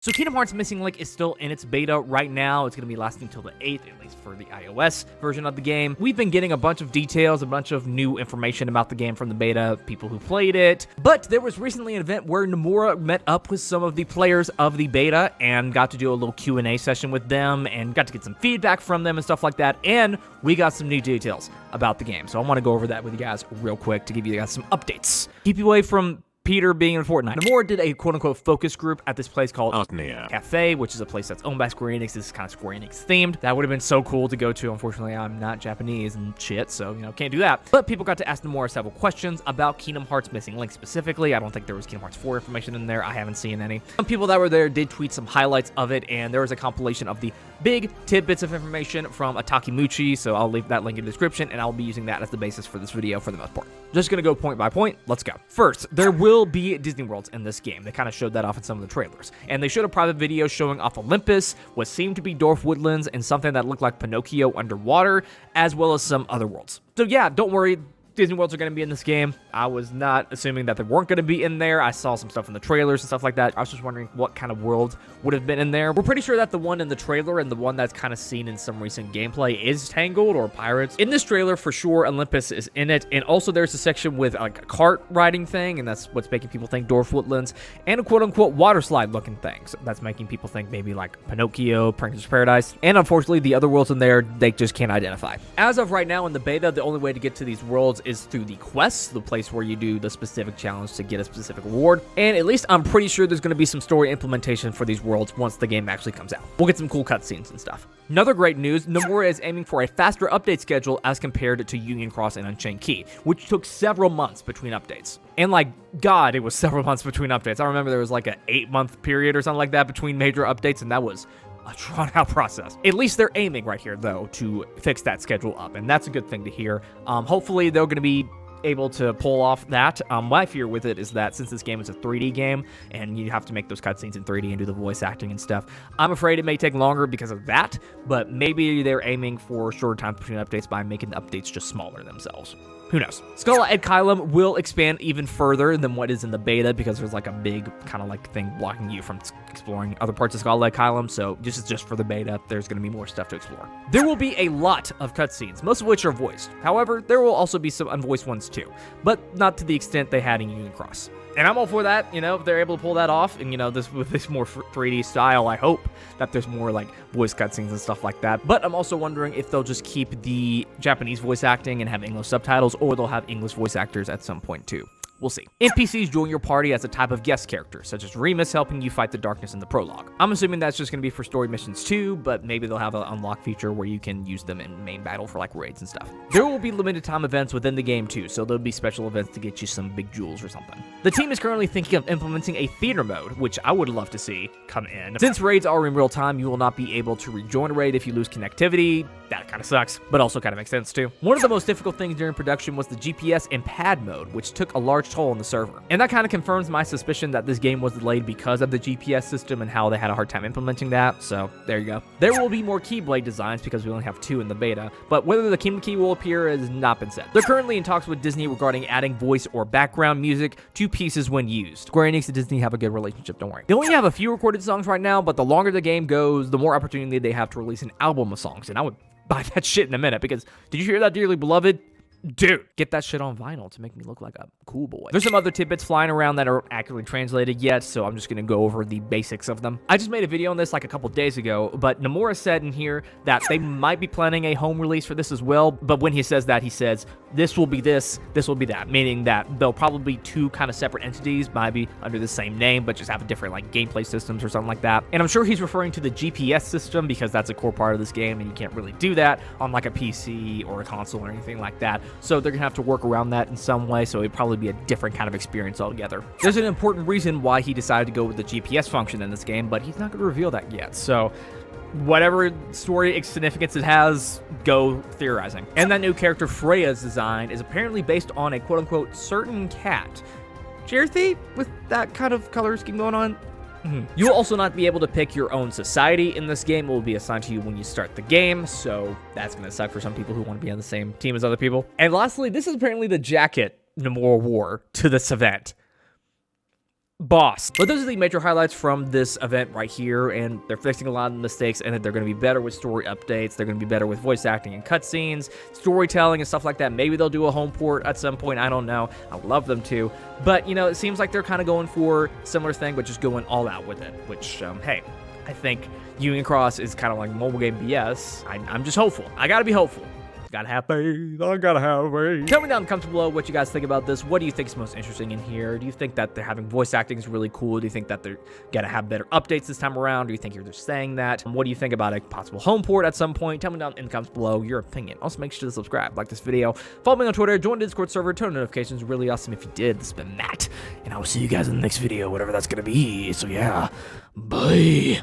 So Kingdom Hearts Missing Link is still in its beta right now. It's going to be lasting until the 8th, at least for the iOS version of the game. We've been getting a bunch of details, a bunch of new information about the game from the beta, people who played it. But there was recently an event where Nomura met up with some of the players of the beta and got to do a little Q&A session with them and got to get some feedback from them and stuff like that. And we got some new details about the game. So I want to go over that with you guys real quick to give you guys some updates. Keep you away from Peter being in Fortnite. Nomura did a quote-unquote focus group at this place called Cafe, which is a place that's owned by Square Enix. This is kind of Square Enix themed. That would have been so cool to go to. Unfortunately, I'm not Japanese and shit, so, can't do that. But people got to ask Nomura several questions about Kingdom Hearts Missing Link specifically. I don't think there was Kingdom Hearts 4 information in there. I haven't seen any. Some people that were there did tweet some highlights of it, and there was a compilation of the big tidbits of information from Atakimuchi, so I'll leave that link in the description, and I'll be using that as the basis for this video for the most part. Just gonna go point by point. Let's go. First, there will be Disney Worlds in this game. They kind of showed that off in some of the trailers. And they showed a private video showing off Olympus, what seemed to be Dwarf Woodlands, and something that looked like Pinocchio underwater, as well as some other worlds. So yeah, don't worry. Disney Worlds are going to be in this game. I was not assuming that they weren't going to be in there. I saw some stuff in the trailers and stuff like that. I was just wondering what kind of world would have been in there. We're pretty sure that the one in the trailer and the one that's kind of seen in some recent gameplay is Tangled or Pirates. In this trailer, for sure, Olympus is in it. And also there's a section with like a cart riding thing, and that's what's making people think Dwarf Woodlands, and a quote-unquote water slide looking thing. So that's making people think maybe like Pinocchio, Princess Paradise. And unfortunately, the other worlds in there, they just can't identify. As of right now in the beta, the only way to get to these worlds is through the quests, the place where you do the specific challenge to get a specific reward. And at least I'm pretty sure there's going to be some story implementation for these worlds once the game actually comes out. We'll get some cool cutscenes and stuff. Another great news, Nomura is aiming for a faster update schedule as compared to Union Cross and Unchained Key, which took several months between updates. And like, God, it was several months between updates. I remember there was like an 8-month period or something like that between major updates, and that was a drawn-out process. At least they're aiming right here, though, to fix that schedule up, and that's a good thing to hear. Hopefully, they're going to be able to pull off that. My fear with it is that since this game is a 3D game and you have to make those cutscenes in 3D and do the voice acting and stuff, I'm afraid it may take longer because of that, but maybe they're aiming for shorter time between updates by making the updates just smaller themselves. Who knows? Skull at Kylum will expand even further than what is in the beta because there's like a big kind of like thing blocking you from exploring other parts of Skull at Kylum, so this is just for the beta. There's going to be more stuff to explore. There will be a lot of cutscenes, most of which are voiced. However, there will also be some unvoiced ones too, but not to the extent they had in Union Cross. And I'm all for that, if they're able to pull that off, and, with this more 3D style, I hope that there's more, like, voice cutscenes and stuff like that. But I'm also wondering if they'll just keep the Japanese voice acting and have English subtitles, or they'll have English voice actors at some point, too. We'll see. NPCs join your party as a type of guest character, such as Remus helping you fight the darkness in the prologue. I'm assuming that's just going to be for story missions too, but maybe they'll have an unlock feature where you can use them in main battle for like raids and stuff. There will be limited time events within the game too, so there'll be special events to get you some big jewels or something. The team is currently thinking of implementing a theater mode, which I would love to see come in. Since raids are in real time, you will not be able to rejoin a raid if you lose connectivity. That kind of sucks, but also kind of makes sense too. One of the most difficult things during production was the GPS and pad mode, which took a large toll on the server. And that kind of confirms my suspicion that this game was delayed because of the GPS system and how they had a hard time implementing that, so there you go. There will be more Keyblade designs because we only have 2 in the beta, but whether the Kingdom Key will appear has not been said. They're currently in talks with Disney regarding adding voice or background music to pieces when used. Square Enix and Disney have a good relationship, don't worry. They only have a few recorded songs right now, but the longer the game goes, the more opportunity they have to release an album of songs, and I would buy that shit in a minute, because did you hear that, Dearly Beloved? Dude, get that shit on vinyl to make me look like a cool boy. There's some other tidbits flying around that aren't accurately translated yet, so I'm just going to go over the basics of them. I just made a video on this like a couple days ago, but Nomura said in here that they might be planning a home release for this as well, but when he says that, he says, this will be this will be that, meaning that they'll probably be 2 kind of separate entities, maybe under the same name, but just have different like gameplay systems or something like that. And I'm sure he's referring to the GPS system because that's a core part of this game, and you can't really do that on like a PC or a console or anything like that. So they're going to have to work around that in some way, so it'd probably be a different kind of experience altogether. There's an important reason why he decided to go with the GPS function in this game, but he's not going to reveal that yet, so whatever story significance it has, go theorizing. And that new character Freya's design is apparently based on a quote-unquote certain cat. Cherthy with that kind of color scheme going on? You will also not be able to pick your own society in this game. It will be assigned to you when you start the game, so that's going to suck for some people who want to be on the same team as other people. And lastly, this is apparently the jacket Nomura wore to this event. boss. But those are the major highlights from this event right here, and they're fixing a lot of mistakes, and they're going to be better with story updates. They're going to be better with voice acting and cutscenes, storytelling and stuff like that. Maybe they'll do a home port at some point. I don't know. I would love them to. But, you know, it seems like they're kind of going for similar thing, but just going all out with it, which, hey, I think Union Cross is kind of like mobile game BS. I'm just hopeful. I got to be hopeful. Gotta have faith. I gotta have faith. Tell me down in the comments below what you guys think about this. What do you think is most interesting in here? Do you think that they're having voice acting is really cool? Do you think that they're gonna have better updates this time around? Do you think you're just saying that? What do you think about a possible home port at some point? Tell me down in the comments below your opinion. Also, make sure to subscribe, like this video, follow me on Twitter, join the Discord server, turn on notifications. Really awesome if you did. This has been Matt, and I will see you guys in the next video, whatever that's gonna be. So yeah, bye.